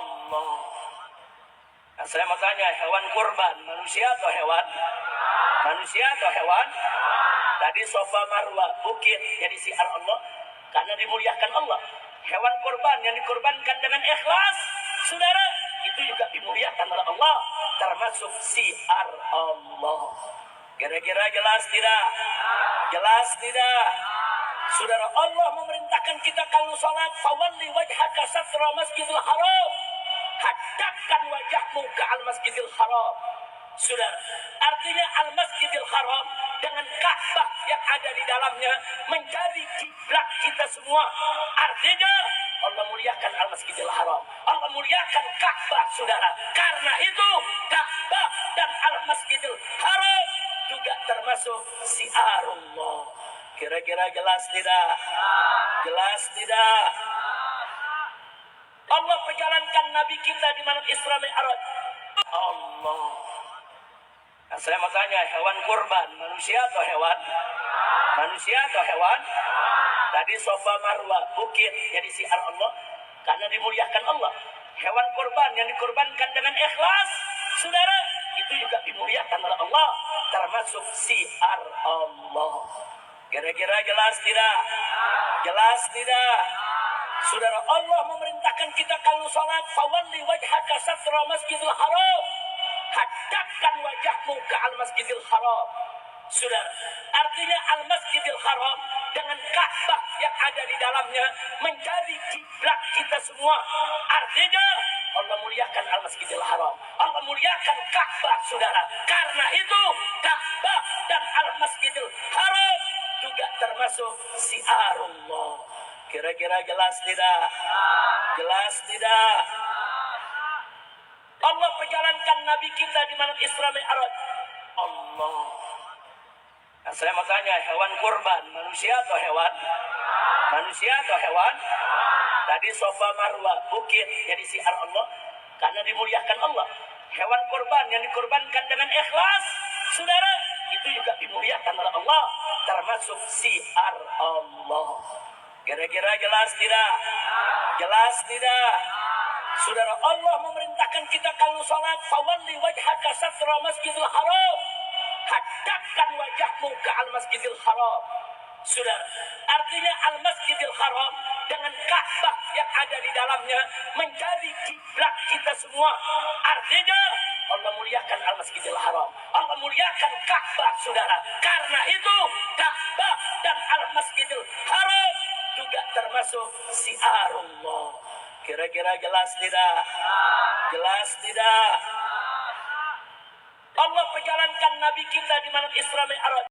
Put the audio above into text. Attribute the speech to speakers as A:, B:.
A: Allah. Nah, saya mau tanya, hewan kurban manusia atau hewan? Manusia atau hewan? Tadi Sofa Marwa, bukit jadi siar Allah karena dimuliakan Allah. Hewan kurban yang dikurbankan dengan ikhlas, saudara, itu juga dimuliakan oleh Allah, termasuk siar Allah. Kira-kira jelas tidak? Jelas tidak? Saudara, Allah memerintahkan kita kalau salat, fawalli wajhaka satra masjidil haram. Hadapkan wajahmu ke al-masjidil haram. Saudara, artinya al-masjidil haram dengan Ka'bah yang ada di dalamnya menjadi kiblat kita semua. Artinya Allah muliakan al-masjidil haram, Allah muliakan Ka'bah, saudara. Karena itu Ka'bah dan al-masjidil haram juga termasuk siarullah. Kira-kira jelas tidak? Jelas tidak? Allah perjalankan Nabi kita di malam Isra Mi'raj. Allah. Nah, saya mau tanya, hewan kurban manusia atau hewan? Manusia atau hewan? Tadi Sofa Marwa, bukit jadi siar Allah karena dimuliakan Allah. Hewan kurban yang dikurbankan dengan ikhlas, saudara, itu juga dimuliakan oleh Allah, termasuk siar Allah. Kira-kira jelas tidak? Jelas tidak? Saudara, Allah memerintahkan kita kalau salat, fawalli wajhaka satra masjidil haram. Hadapkan wajahmu ke al-masjidil haram. Saudara, artinya al-masjidil haram dengan Ka'bah yang ada di dalamnya menjadi kiblat kita semua. Artinya Allah muliakan al-masjidil haram, Allah muliakan Ka'bah, saudara. Karena itu Ka'bah dan al-masjidil haram juga termasuk siarullah. Kira-kira jelas tidak? Jelas tidak? Allah perjalankan Nabi kita di malam Isra Mi'raj. Allah. Nah, saya mau tanya, hewan kurban manusia atau hewan? Manusia atau hewan? Tadi Sofa Marwa, bukit jadi siar Allah karena dimuliakan Allah. Hewan kurban yang dikurbankan dengan ikhlas, saudara, itu juga dimuliakan oleh Allah, termasuk siar Allah. Kira-kira jelas tidak? Jelas tidak? Saudara, Allah memerintahkan kita kalau salat, fawalli wajhaka satra masjidil haram. Hadapkan wajahmu ke al-masjidil haram. Saudara, artinya al-masjidil haram dengan Ka'bah yang ada di dalamnya menjadi kiblat kita semua. Artinya Allah muliakan al-masjidil haram, Allah muliakan Ka'bah, saudara. Karena itu Ka'bah dan al-masjidil haram juga termasuk siarullah. Kira-kira jelas tidak? Jelas tidak? Allah perjalankan Nabi kita di malam Isra Mi'raj.